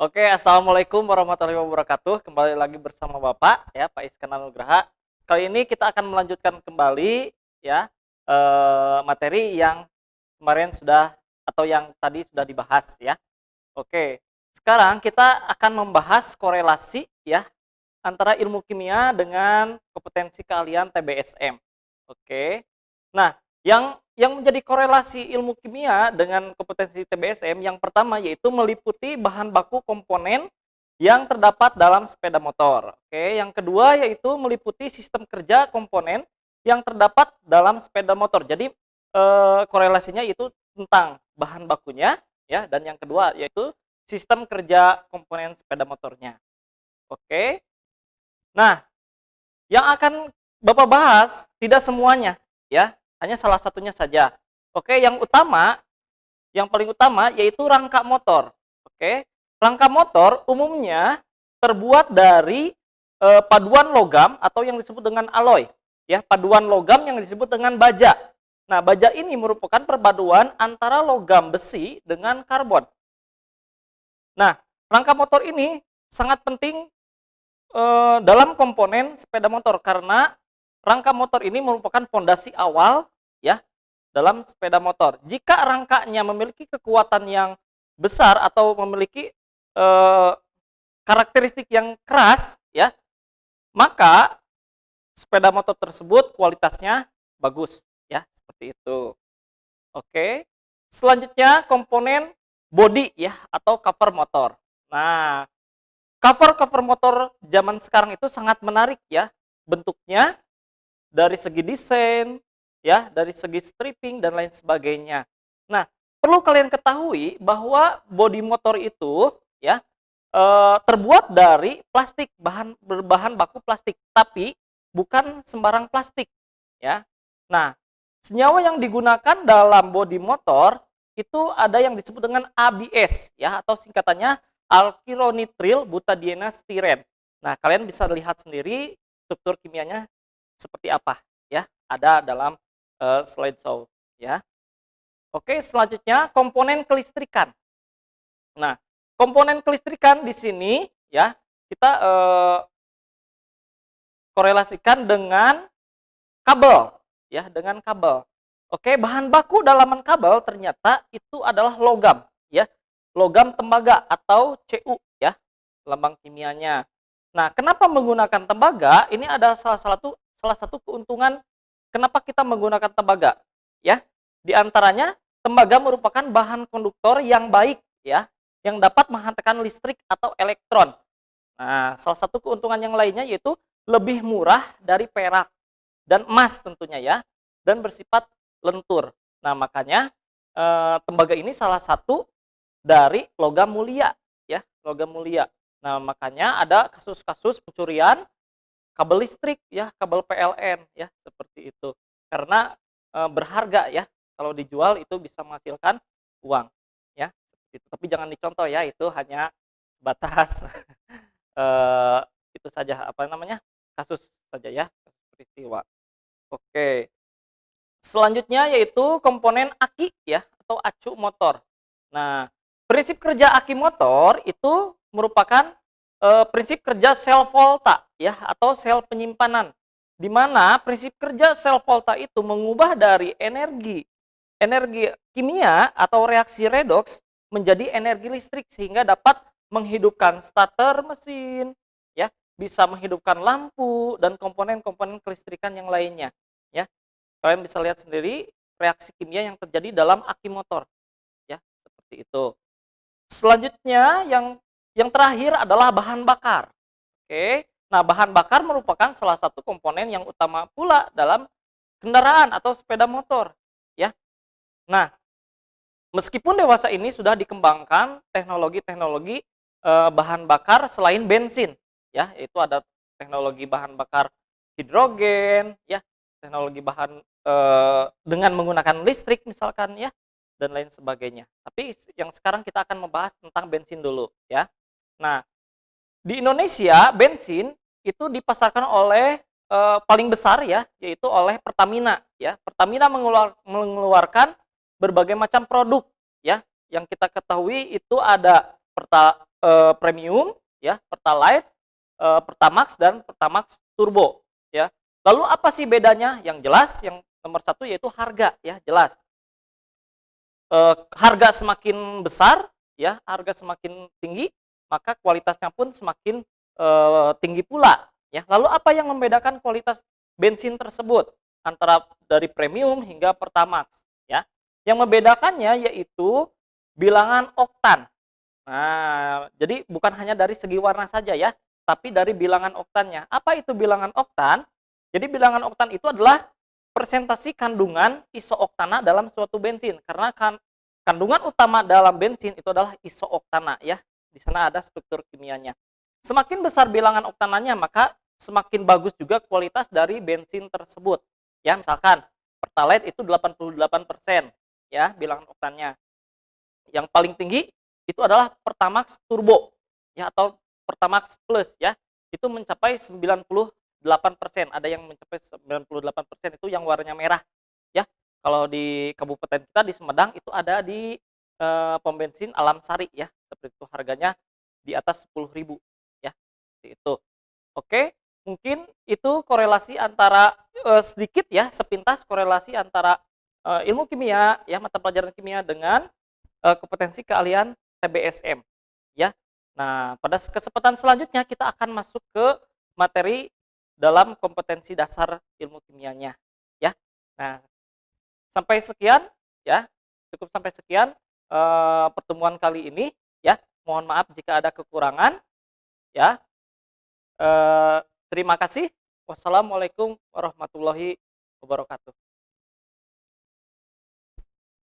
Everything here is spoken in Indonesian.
Oke, assalamualaikum warahmatullahi wabarakatuh. Kembali lagi bersama Bapak, ya, Pak Iskandar Nugraha. Kali ini kita akan melanjutkan kembali, ya, materi yang kemarin sudah atau yang tadi sudah dibahas, ya. Oke, sekarang kita akan membahas korelasi, ya, antara ilmu kimia dengan kompetensi keahlian TBSM. Oke. Nah, yang menjadi korelasi ilmu kimia dengan kompetensi TBSM yang pertama yaitu meliputi bahan baku komponen yang terdapat dalam sepeda motor. Oke, yang kedua yaitu meliputi sistem kerja komponen yang terdapat dalam sepeda motor. Jadi korelasinya itu tentang bahan bakunya, ya, dan yang kedua yaitu sistem kerja komponen sepeda motornya. Oke. Nah, yang akan Bapak bahas tidak semuanya, ya, hanya salah satunya saja. Oke, yang paling utama yaitu rangka motor. Oke, rangka motor umumnya terbuat dari paduan logam atau yang disebut dengan alloy, ya, paduan logam yang disebut dengan baja. Nah, baja ini merupakan perpaduan antara logam besi dengan karbon. Nah, rangka motor ini sangat penting dalam komponen sepeda motor karena rangka motor ini merupakan fondasi awal, ya, dalam sepeda motor. Jika rangkanya memiliki kekuatan yang besar atau memiliki eh, karakteristik yang keras, ya, maka sepeda motor tersebut kualitasnya bagus, ya, seperti itu. Oke. Selanjutnya komponen bodi, ya, atau cover motor. Nah, cover-cover motor zaman sekarang itu sangat menarik, ya, bentuknya dari segi desain, ya, dari segi stripping dan lain sebagainya. Nah, perlu kalian ketahui bahwa bodi motor itu, ya, terbuat dari plastik, berbahan baku plastik, tapi bukan sembarang plastik, ya. Nah, senyawa yang digunakan dalam bodi motor itu ada yang disebut dengan ABS, ya, atau singkatannya alkylonitril butadiene stiren. Nah, kalian bisa lihat sendiri struktur kimianya seperti apa, ya, ada dalam slideshow, ya. Oke, selanjutnya komponen kelistrikan. Nah, komponen kelistrikan di sini, ya, kita korelasikan dengan kabel, ya, dengan kabel. Oke, bahan baku dalaman kabel ternyata itu adalah logam, ya, logam tembaga atau Cu, ya, lambang kimianya. Nah, kenapa menggunakan tembaga? Ini ada salah satu keuntungan kenapa kita menggunakan tembaga, ya. Di antaranya tembaga merupakan bahan konduktor yang baik, ya, yang dapat menghantarkan listrik atau elektron. Nah, salah satu keuntungan yang lainnya yaitu lebih murah dari perak dan emas tentunya, ya, dan bersifat lentur. Nah, makanya tembaga ini salah satu dari logam mulia, ya, logam mulia. Nah, makanya ada kasus-kasus pencurian kabel listrik, ya, kabel PLN, ya, seperti itu. Karena berharga, ya, kalau dijual itu bisa menghasilkan uang, ya, seperti itu. Tapi jangan dicontoh, ya, itu hanya batas eee, itu saja, apa namanya, kasus saja, ya, kasus peristiwa. Oke. Selanjutnya yaitu komponen aki, ya, atau acu motor. Nah, prinsip kerja aki motor itu merupakan prinsip kerja sel volta, ya, atau sel penyimpanan. Di mana prinsip kerja sel volta itu mengubah dari energi energi kimia atau reaksi redoks menjadi energi listrik sehingga dapat menghidupkan starter mesin, ya, bisa menghidupkan lampu dan komponen-komponen kelistrikan yang lainnya, ya. Kalian bisa lihat sendiri reaksi kimia yang terjadi dalam aki motor, ya, seperti itu. Selanjutnya yang terakhir adalah bahan bakar. Oke. Nah, bahan bakar merupakan salah satu komponen yang utama pula dalam kendaraan atau sepeda motor, ya. Nah, meskipun dewasa ini sudah dikembangkan teknologi-teknologi bahan bakar selain bensin, ya, yaitu ada teknologi bahan bakar hidrogen, ya, teknologi bahan dengan menggunakan listrik misalkan, ya, dan lain sebagainya. Tapi yang sekarang kita akan membahas tentang bensin dulu, ya. Nah, di Indonesia bensin itu dipasarkan oleh paling besar, ya, yaitu oleh Pertamina, ya. Pertamina mengeluarkan berbagai macam produk, ya. Yang kita ketahui itu ada premium, ya, Pertalite, Pertamax dan Pertamax Turbo, ya. Lalu apa sih bedanya? Yang jelas yang nomor satu yaitu harga, ya, jelas. Harga semakin besar, ya, harga semakin tinggi, maka kualitasnya pun semakin tinggi pula, ya. Lalu apa yang membedakan kualitas bensin tersebut antara dari premium hingga Pertamax, ya? Yang membedakannya yaitu bilangan oktan. Nah, jadi bukan hanya dari segi warna saja ya, tapi dari bilangan oktannya. Apa itu bilangan oktan? Jadi bilangan oktan itu adalah persentase kandungan isooktana dalam suatu bensin. Karena kandungan utama dalam bensin itu adalah isooktana ya. Di sana ada struktur kimianya. Semakin besar bilangan oktananya, maka semakin bagus juga kualitas dari bensin tersebut. Ya, misalkan Pertalite itu 88% ya bilangan oktannya. Yang paling tinggi itu adalah Pertamax Turbo ya atau Pertamax Plus ya. Itu mencapai 98%. Ada yang mencapai 98% itu yang warnanya merah ya. Kalau di kabupaten kita di Sumedang itu ada di pom bensin Alam Sari ya. Seperti itu harganya di atas 10.000 ya. Seperti itu. Oke, mungkin itu korelasi antara sedikit ya, sepintas korelasi antara ilmu kimia ya, mata pelajaran kimia dengan kompetensi keahlian TBSM ya. Nah, pada kesempatan selanjutnya kita akan masuk ke materi dalam kompetensi dasar ilmu kimianya ya. Nah, sampai sekian ya. Cukup sampai sekian pertemuan kali ini ya. Mohon maaf jika ada kekurangan ya. Terima kasih. Wassalamualaikum warahmatullahi wabarakatuh.